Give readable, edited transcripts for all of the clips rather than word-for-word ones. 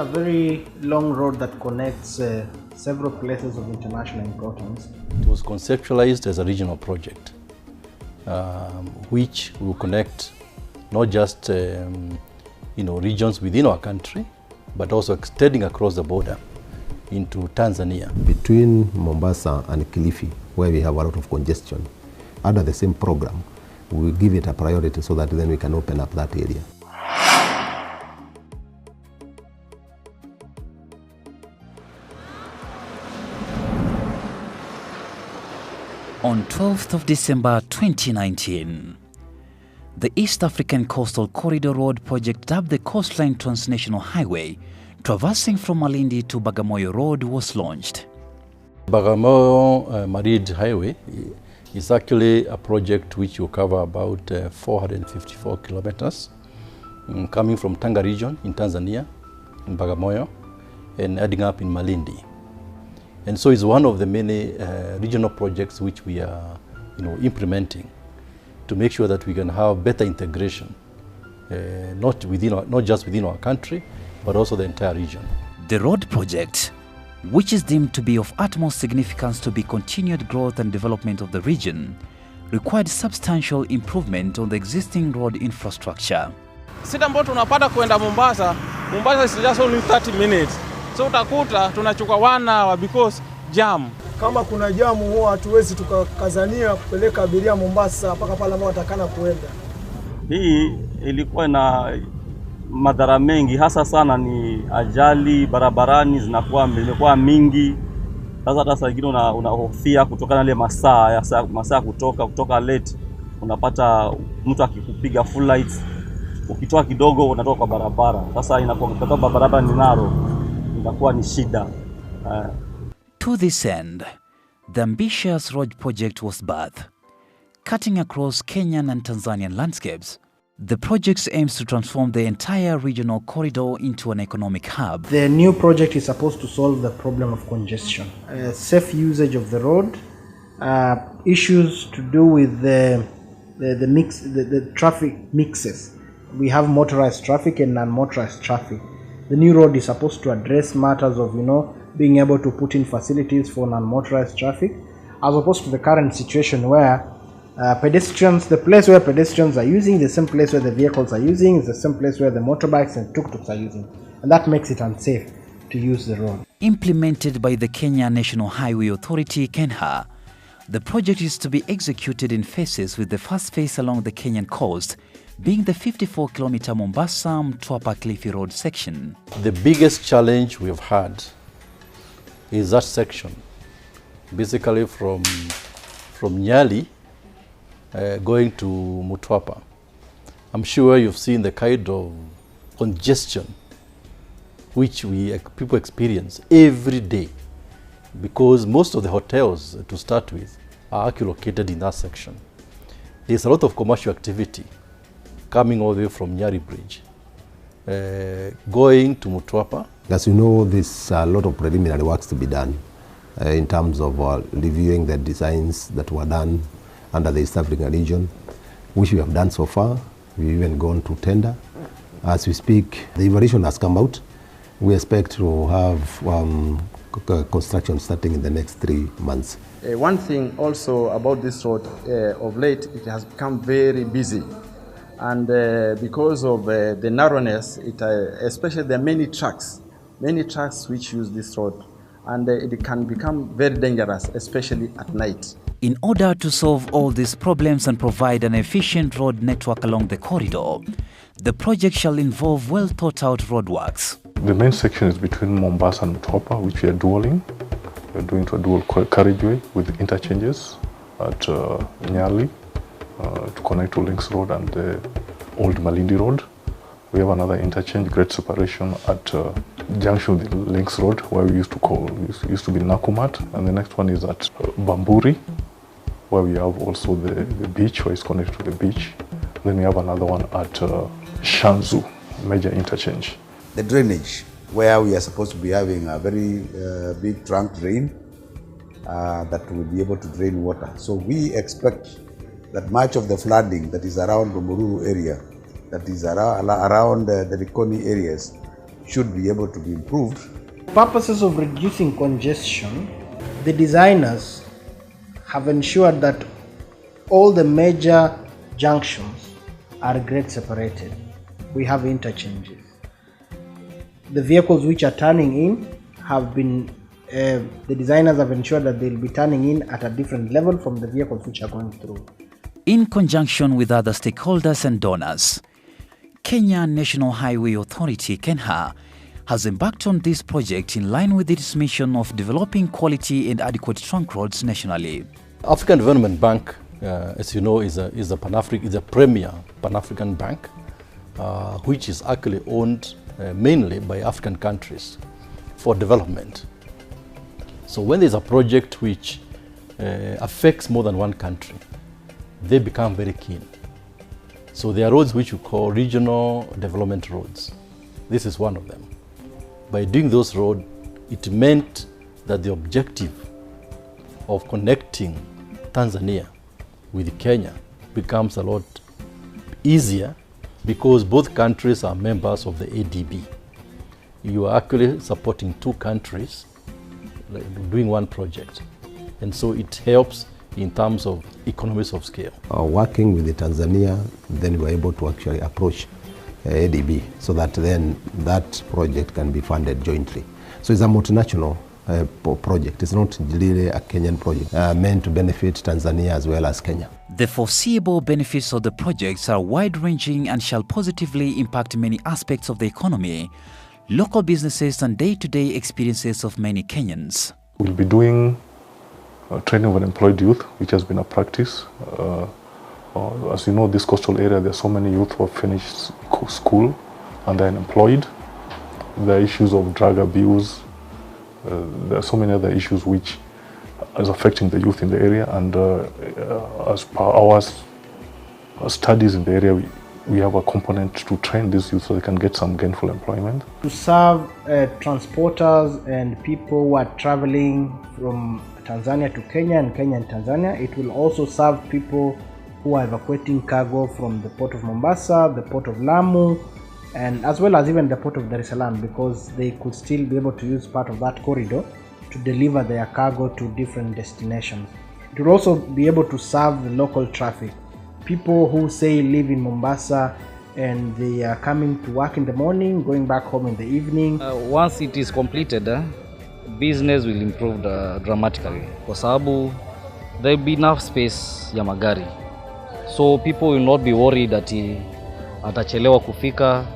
a very long road that connects several places of international importance. It was conceptualized as a regional project, which will connect not just regions within our country, but also extending across the border into Tanzania. Between Mombasa and Kilifi, where we have a lot of congestion, under the same program, we will give it a priority so that then we can open up that area. On 12th of December 2019, the East African Coastal Corridor Road project, dubbed the Coastline Transnational Highway, traversing from Malindi to Bagamoyo Road, was launched. Bagamoyo-Malindi Highway is actually a project which will cover about 454 kilometers, coming from Tanga region in Tanzania, in Bagamoyo, and adding up in Malindi. And so it's one of the many regional projects which we are implementing to make sure that we can have better integration, not just within our country, but also the entire region. The road project, which is deemed to be of utmost significance to the continued growth and development of the region, required substantial improvement on the existing road infrastructure. Sita ambayo tunapata kwenda Mombasa is just only 30 minutes. So utakuta tunachukua 1 hour because jam. Kama kuna jamu huwa hatuwezi tukakazania kupeleka abiria Mombasa mpaka pale ambao watakana kuenda. Hii ilikuwa na madhara mengi, hasa sana ni ajali barabarani zimekuwa mingi. Sasa wengine unahofia kutokana na ile masaa kutoka late, unapata mtu akikupiga full lights, ukitoa kidogo unatoka kwa barabara. Sasa inapokuwa barabara ni narrow, inakuwa ni shida. To this end, the ambitious road project was birthed. Cutting across Kenyan and Tanzanian landscapes, the project aims to transform the entire regional corridor into an economic hub. The new project is supposed to solve the problem of congestion, safe usage of the road, issues to do with the traffic mixes. We have motorized traffic and non-motorized traffic. The new road is supposed to address matters of being able to put in facilities for non-motorized traffic, as opposed to the current situation where pedestrians, the place where pedestrians are using, the same place where the vehicles are using, is the same place where the motorbikes and tuk-tuks are using. And that makes it unsafe to use the road. Implemented by the Kenya National Highway Authority, Kenha, the project is to be executed in phases, with the first phase along the Kenyan coast being the 54-kilometer Mombasa-Mtwapa-Kilifi Road section. The biggest challenge we've had is that section, basically from Nyali going to Mtwapa. I'm sure you've seen the kind of congestion which people experience every day, because most of the hotels, to start with, are actually located in that section. There's a lot of commercial activity coming all the way from Nyali Bridge, going to Mtwapa. As you know, there's a lot of preliminary works to be done in terms of reviewing the designs that were done under the East African region, which we have done so far. We've even gone to tender. As we speak, the evaluation has come out. We expect to have construction starting in the next 3 months. One thing also about this road, of late, it has become very busy. And because of the narrowness, especially the many trucks which use this road, and it can become very dangerous, especially at night. In order to solve all these problems and provide an efficient road network along the corridor, the project shall involve well-thought-out roadworks. The main section is between Mombasa and Mtwapa, which we are dualing. We are doing to a dual carriageway with interchanges at Nyali to connect to Links Road and the old Malindi Road. We have another interchange, great separation at junction with Links Road, where we used to be Nakumat, and the next one is at Bamburi, where we have also the beach, where it's connected to the beach. Then we have another one at Shanzu, major interchange. The drainage, where we are supposed to be having a very big trunk drain that will be able to drain water. So we expect that much of the flooding that is around the Mururu area, that is around the Likoni areas, should be able to be improved. Purposes of reducing congestion, the designers have ensured that all the major junctions are grade separated. We have interchanges. The vehicles which are turning in have been, the designers have ensured that they'll be turning in at a different level from the vehicles which are going through. In conjunction with other stakeholders and donors, Kenya National Highway Authority, Kenha, has embarked on this project in line with its mission of developing quality and adequate trunk roads nationally. African Development Bank, as you know, is a premier Pan-African bank, which is actually owned mainly by African countries for development. So when there's a project which affects more than one country, they become very keen. So there are roads which we call regional development roads. This is one of them. By doing those roads, it meant that the objective of connecting Tanzania with Kenya becomes a lot easier because both countries are members of the ADB. You are actually supporting two countries doing one project. And so it helps in terms of economies of scale. Working with the Tanzania, then we were able to actually approach ADB so that then that project can be funded jointly. So it's a multinational project. It's not really a Kenyan project meant to benefit Tanzania as well as Kenya. The foreseeable benefits of the projects are wide-ranging and shall positively impact many aspects of the economy, local businesses and day-to-day experiences of many Kenyans. We'll be doing training of unemployed youth, which has been a practice. As you know, this coastal area, there are so many youth who have finished school and they're unemployed. There are issues of drug abuse. There are so many other issues which is affecting the youth in the area. And as per our studies in the area, we have a component to train these youth so they can get some gainful employment. To serve transporters and people who are traveling from Tanzania to Kenya and Kenya and Tanzania, it will also serve people who are evacuating cargo from the port of Mombasa, the port of Lamu, and as well as even the port of Dar es Salaam, because they could still be able to use part of that corridor to deliver their cargo to different destinations. It will also be able to serve the local traffic. People who say live in Mombasa and they are coming to work in the morning, going back home in the evening. Once it is completed, business will improve dramatically kwa sababu there will be enough space ya magari. So people will not be worried that atachelewa kufika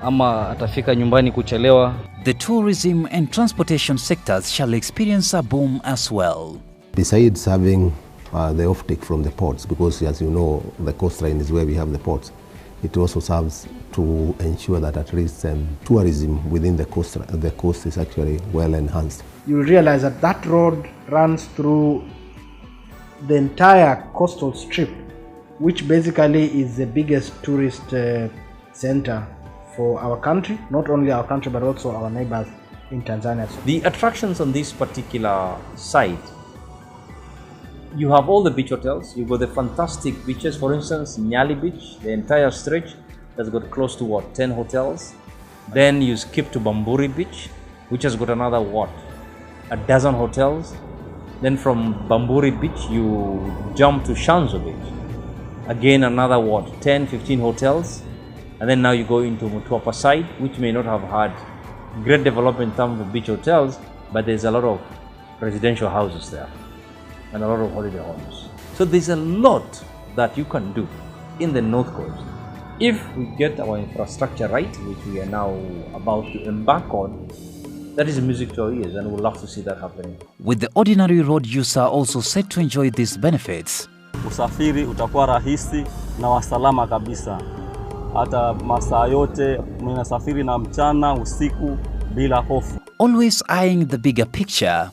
ama atafika nyumbani kuchelewa. The tourism and transportation sectors shall experience a boom as well. Besides having the offtake from the ports, because as you know, the coastline is where we have the ports, it also serves to ensure that at least tourism within the coast is actually well enhanced. You'll realize that that road runs through the entire coastal strip, which basically is the biggest tourist center for our country, not only our country but also our neighbors in Tanzania. The attractions on this particular site, you have all the beach hotels. You've got the fantastic beaches, for instance, Nyali Beach, the entire stretch has got close to 10 hotels. Then you skip to Bamburi Beach, which has got another a dozen hotels. Then from Bamburi Beach you jump to Shanzo Beach, again another 10, 15 hotels. And then now you go into Mutwapa side, which may not have had great development in terms of beach hotels, but there's a lot of residential houses there and a lot of holiday homes. So there's a lot that you can do in the North Coast if we get our infrastructure right, which we are now about to embark on. That is music to our ears, and we'll love to see that happening. With the ordinary road user also set to enjoy these benefits. Usafiri utakuwa rahisi na wasalama kabisa. Hata masaa yote mnasafiri na mchana, usiku bila hofu. Always eyeing the bigger picture,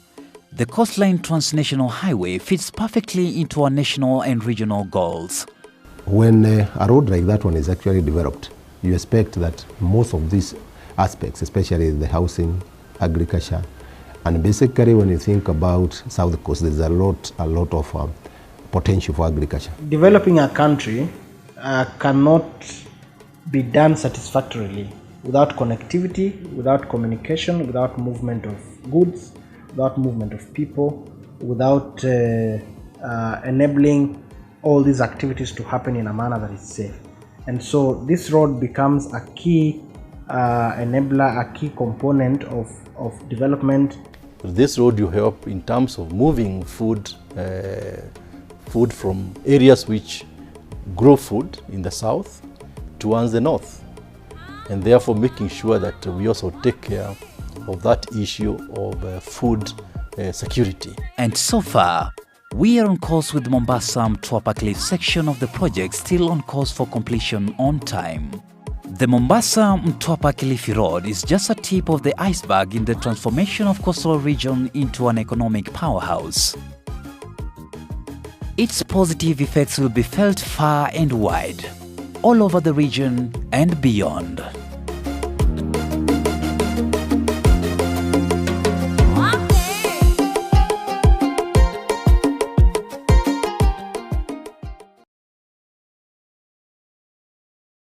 the Coastline Transnational Highway fits perfectly into our national and regional goals. When a road like that one is actually developed, you expect that most of these aspects, especially the housing, agriculture, and basically when you think about South Coast, there's a lot of potential for agriculture. Developing a country cannot be done satisfactorily Without connectivity, without communication, without movement of goods, without movement of people, without enabling all these activities to happen in a manner that is safe. And so this road becomes a key enabler, a key component of development. This road will help in terms of moving food from areas which grow food in the south towards the north, and therefore making sure that we also take care of that issue of food security. And so far, we are on course with Mombasa-Mtwapa Cliff section of the project still on course for completion on time. The Mombasa-Mtwapa Kilifi Road is just a tip of the iceberg in the transformation of coastal region into an economic powerhouse. Its positive effects will be felt far and wide, all over the region and beyond.